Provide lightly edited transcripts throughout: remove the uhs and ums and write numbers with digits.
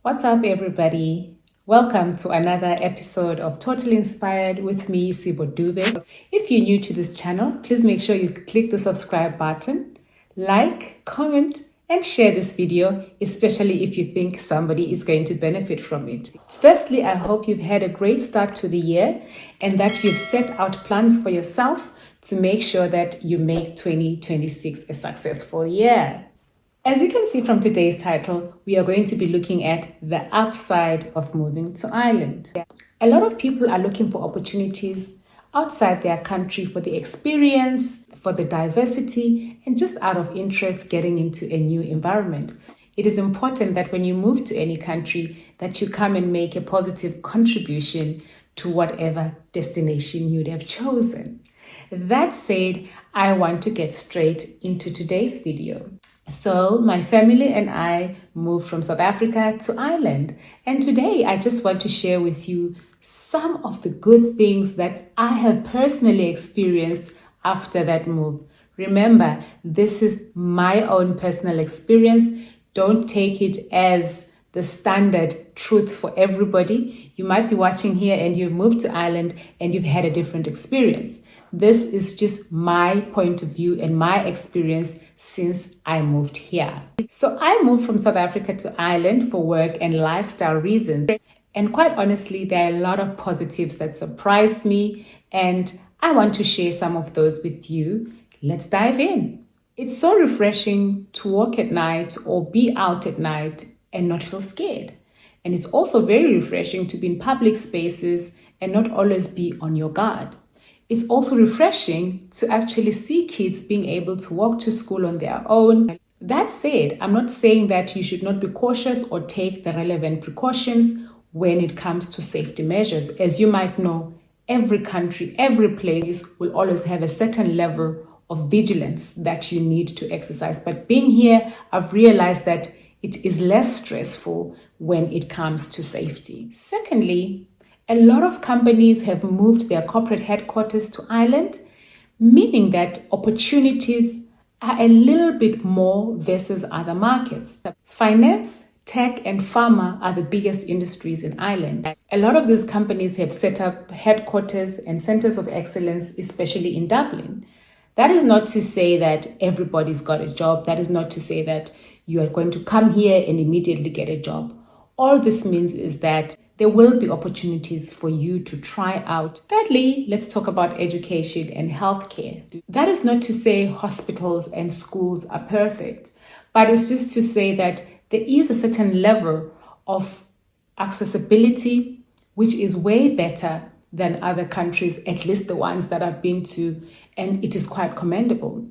What's up, everybody? Welcome to another episode of Totally Inspired with me, Sibo Dube. If you're new to this channel, please make sure you click the subscribe button, like, comment, and share this video, especially if you think somebody is going to benefit from it. Firstly, I hope you've had a great start to the year and that you've set out plans for yourself to make sure that you make 2026 a successful year. As you can see from today's title, we are going to be looking at the upside of moving to Ireland. A lot of people are looking for opportunities outside their country for the experience, for the diversity, and just out of interest getting into a new environment. It is important that when you move to any country that you come and make a positive contribution to whatever destination you'd have chosen. That said, I want to get straight into today's video. So my family and I moved from South Africa to Ireland, and today I just want to share with you some of the good things that I have personally experienced after that move. Remember, this is my own personal experience. Don't take it as the standard truth for everybody. You might be watching here and you've moved to Ireland and you've had a different experience. This is just my point of view and my experience since I moved here. So I moved from South Africa to Ireland for work and lifestyle reasons. And quite honestly, there are a lot of positives that surprised me, and I want to share some of those with you. Let's dive in. It's so refreshing to walk at night or be out at night and not feel scared. And it's also very refreshing to be in public spaces and not always be on your guard. It's also refreshing to actually see kids being able to walk to school on their own. That said, I'm not saying that you should not be cautious or take the relevant precautions when it comes to safety measures. As you might know, every country, every place will always have a certain level of vigilance that you need to exercise. But being here, I've realized that it is less stressful when it comes to safety. Secondly, a lot of companies have moved their corporate headquarters to Ireland, meaning that opportunities are a little bit more versus other markets. Finance, tech, and pharma are the biggest industries in Ireland. A lot of these companies have set up headquarters and centers of excellence, especially in Dublin. That is not to say that everybody's got a job. That is not to say that you are going to come here and immediately get a job. All this means is that there will be opportunities for you to try out. Thirdly, let's talk about education and healthcare. That is not to say hospitals and schools are perfect, but it's just to say that there is a certain level of accessibility which is way better than other countries, at least the ones that I've been to, and it is quite commendable.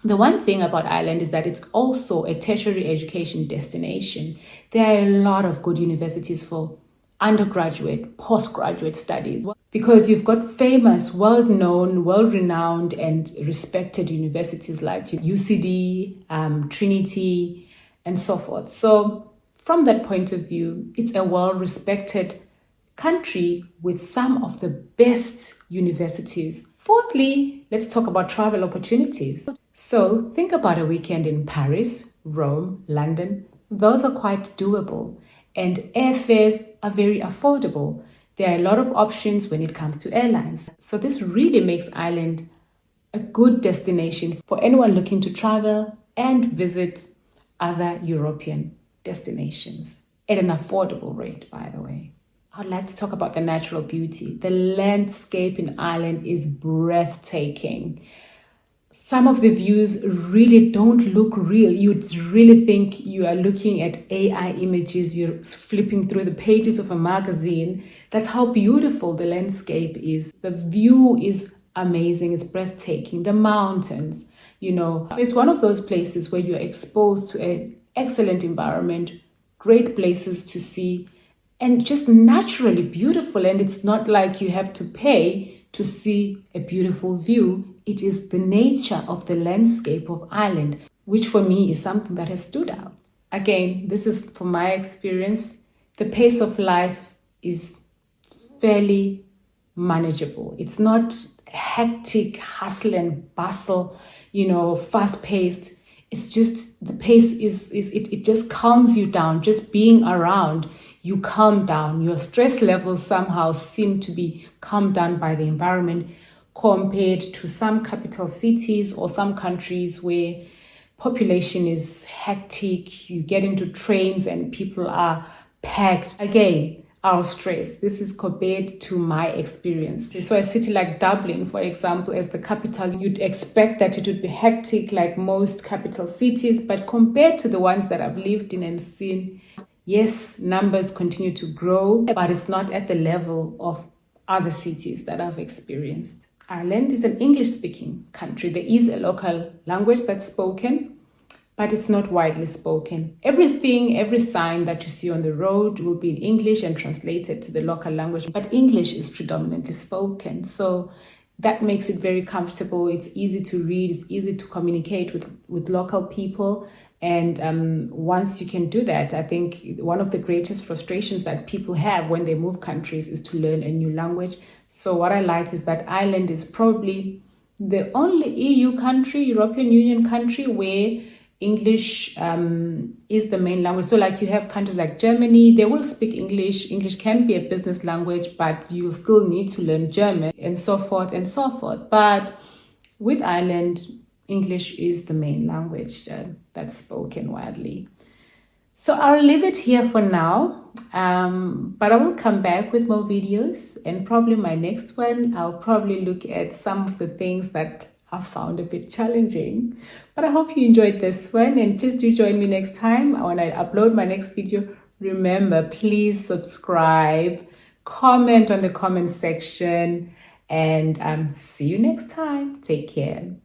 The one thing about Ireland is that it's also a tertiary education destination. There are a lot of good universities for undergraduate, postgraduate studies, because you've got famous, well-known, well-renowned and respected universities like UCD, Trinity, and so forth. So from that point of view, it's a well-respected country with some of the best universities. Fourthly, let's talk about travel opportunities. So think about a weekend in Paris, Rome, London. Those are quite doable, and airfares are very affordable. There are a lot of options when it comes to airlines. So this really makes Ireland a good destination for anyone looking to travel and visit other European destinations at an affordable rate, by the way. I'd like to talk about the natural beauty. The landscape in Ireland is breathtaking. Some of the views really don't look real. You'd really think you are looking at AI images. You're flipping through the pages of a magazine. That's how beautiful the landscape is. The view is amazing. It's breathtaking. The mountains, it's one of those places where you're exposed to an excellent environment, great places to see, and just naturally beautiful. And it's not like you have to pay to see a beautiful view. It is the nature of the landscape of Ireland, which for me is something that has stood out. Again, this is from my experience. The pace of life is fairly manageable. It's not hectic, hustle and bustle, fast-paced. it's just the pace it just calms you down. Just being around, you calm down. Your stress levels somehow seem to be calmed down by the environment, compared to some capital cities or some countries where population is hectic. You get into trains and people are packed. Again, our stress. This is compared to my experience. So a city like Dublin, for example, as the capital, you'd expect that it would be hectic like most capital cities, but compared to the ones that I've lived in and seen, yes, numbers continue to grow, but it's not at the level of other cities that I've experienced. Ireland is an English-speaking country. There is a local language that's spoken, but it's not widely spoken. Everything, every sign that you see on the road will be in English and translated to the local language, but English is predominantly spoken. So that makes it very comfortable. It's easy to read, it's easy to communicate with local people. And once you can do that, I think one of the greatest frustrations that people have when they move countries is to learn a new language. So what I like is that Ireland is probably the only EU country, European Union country, where English is the main language. So like you have countries like Germany, they will speak English. English can be a business language, but you still need to learn German and so forth and so forth. But with Ireland, English is the main language that's spoken widely. So I'll leave it here for now, but I will come back with more videos, and probably my next one, I'll probably look at some of the things that I found a bit challenging. But I hope you enjoyed this one, and please do join me next time when I upload my next video. Remember, please subscribe, comment on the comment section, and see you next time. Take care.